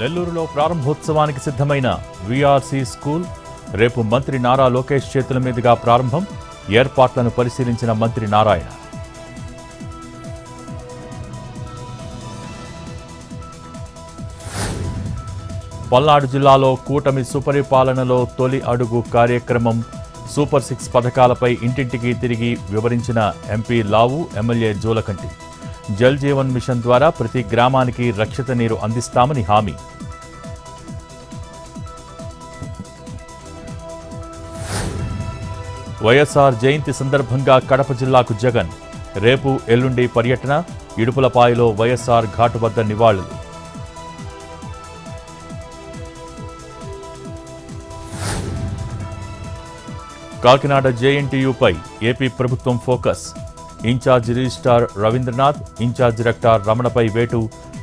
నెల్లూరులో ప్రారంభోత్సవానికి సిద్ధమైన వీఆర్సీ స్కూల్ రేపు మంత్రి నారా లోకేష్ చేతుల మీదుగా ప్రారంభం. ఏర్పాట్లను పరిశీలించిన మంత్రి నారాయణ. పల్నాడు జిల్లాలో కూటమి సుపరిపాలనలో తొలి అడుగు కార్యక్రమం. సూపర్ 6 పథకాలపై ఇంటింటికి తిరిగి వివరించిన ఎంపీ లావు, ఎమ్మెల్యే జూలకంటి. జల్ జీవన్ మిషన్ ద్వారా ప్రతి గ్రామానికి రక్షిత నీరు అందిస్తామని హామీ. వైఎస్ఆర్ జయంతి సందర్భంగా కడప జిల్లాకు జగన్. రేపు ఎల్లుండి పర్యటన. ఇడుపులపాయలో వైఎస్ఆర్ ఘాటు వద్ద నివాళులు. కాకినాడ జేఎన్టీయూపై ఏపీ ప్రభుత్వం focus. Incharge registrar Ravindranath, incharge rector రమణపై వేటు.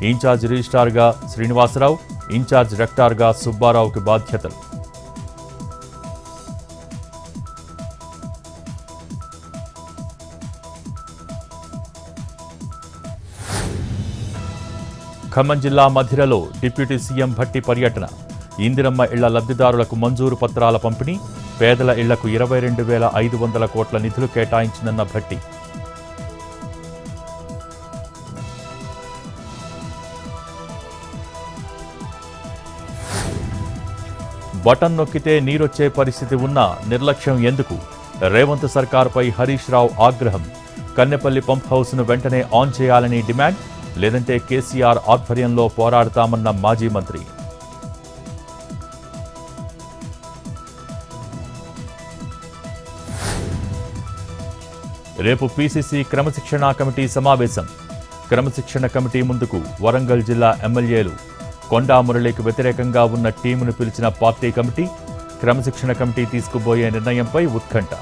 ఇన్ఛార్జ్ రిజిస్ట్రార్గా శ్రీనివాసరావు, ఇన్ఛార్జ్ రెక్టార్గా సుబ్బారావుకి బాధ్యతలు. ఖమ్మం జిల్లా మధిరలో డిప్యూటీ సీఎం భట్టి పర్యటన. ఇందిరమ్మ ఇళ్ల లబ్ధిదారులకు మంజూరు పత్రాల పంపిణీ. పేదల ఇళ్లకు 22,500 కోట్ల నిధులు కేటాయించిందన్న భట్టి. బటన్ నొక్కితే నీరొచ్చే పరిస్థితి ఉన్నా నిర్లక్ష్యం ఎందుకు? రేవంత్ సర్కార్పై హరీష్ రావు ఆగ్రహం. కన్నెపల్లి పంప్ హౌస్ను వెంటనే ఆన్ చేయాలని డిమాండ్. లేదంటే కేసీఆర్ ఆధ్వర్యంలో పోరాడతామన్న మాజీ మంత్రి. రేపు పీసీసీ క్రమశిక్షణా కమిటీ సమావేశం. క్రమశిక్షణ కమిటీ ముందుకు వరంగల్ జిల్లా ఎమ్మెల్యేలు. కొండా మురళికి వ్యతిరేకంగా ఉన్న టీమును పిలిచిన పార్టీ కమిటీ. క్రమశిక్షణ కమిటీ తీసుకుపోయే నిర్ణయంపై ఉత్కంఠ.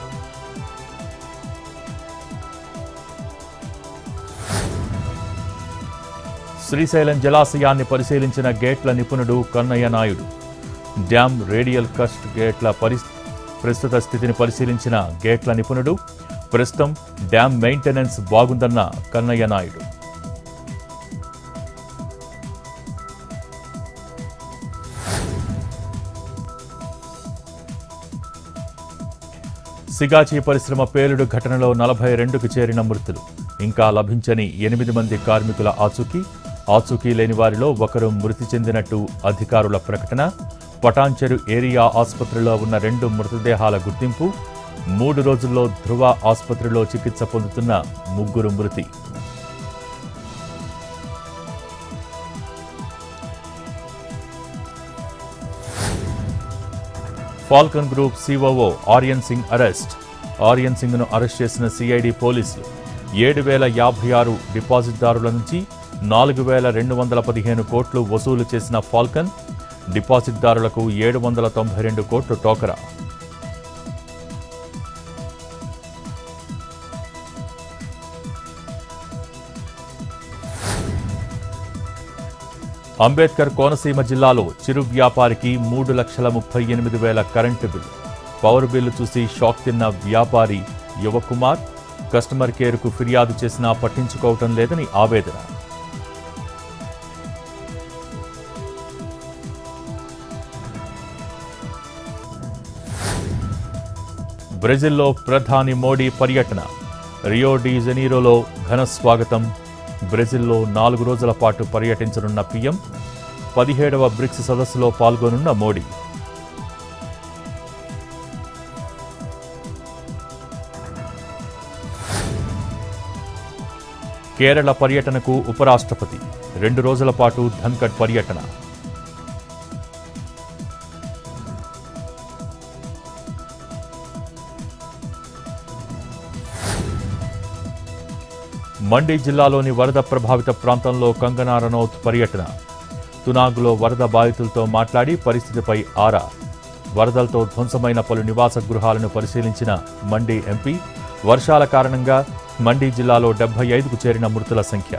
శ్రీశైలం జలాశయాన్ని పరిశీలించిన గేట్ల నిపుణుడు కన్నయ్య నాయుడు. డ్యాం రేడియల్ కస్ట్ గేట్ల ప్రస్తుత స్థితిని పరిశీలించిన గేట్ల నిపుణుడు. ప్రస్తుతం డ్యాం మెయింటెనెన్స్ బాగుందన్న కన్నయ్య నాయుడు. సిగాచి పరిశ్రమ పేలుడు ఘటనలో 42కు చేరిన మృతులు. ఇంకా లభించని 8 మంది కార్మికుల ఆచూకీ లేని వారిలో ఒకరు మృతి చెందినట్టు అధికారుల ప్రకటన. పటాన్చెరు ఏరియా ఆసుపత్రిలో ఉన్న 2 మృతదేహాల గుర్తింపు. 3 రోజుల్లో ధృవ ఆసుపత్రిలో చికిత్స పొందుతున్న 3 మృతి. Falcon group COO Aryan Singh arrest. Aryan సింగ్ను అరెస్ట్ చేసిన సిఐడి పోలీసులు. 7,056 డిపాజిట్దారుల నుంచి 4,215 కోట్లు వసూలు చేసిన ఫాల్కన్. డిపాజిట్దారులకు 792 కోట్లు టోకరా. అంబేద్కర్ కోనసీమ జిల్లాలో చిరు వ్యాపారికి 3,38,000 కరెంటు బిల్లు. పవర్ బిల్లు చూసి షాక్ తిన్న వ్యాపారి యువకుమార్. కస్టమర్ కేర్కు ఫిర్యాదు చేసినా పట్టించుకోవటం లేదని ఆవేదన. బ్రెజిల్లో ప్రధాని మోడీ పర్యటన. రియో డి జనీరోలో ఘన స్వాగతం. బ్రెజిల్లో 4 రోజుల పాటు పర్యటించనున్న పీఎం. 17వ బ్రిక్స్ సదస్సులో పాల్గొనున్న మోడీ. కేరళ పర్యటనకు ఉపరాష్ట్రపతి. 2 రోజుల పాటు ధన్కడ్ పర్యటన. మండి జిల్లాలోని వరద ప్రభావిత ప్రాంతంలో కంగనా రనౌత్ పర్యటన. తునాగ్లో వరద బాధితులతో మాట్లాడి పరిస్థితిపై ఆరా. వరదలతో ధ్వంసమైన పలు నివాస గృహాలను పరిశీలించిన మండి ఎంపీ. వర్షాల కారణంగా మండి జిల్లాలో 75కు చేరిన మృతుల సంఖ్య.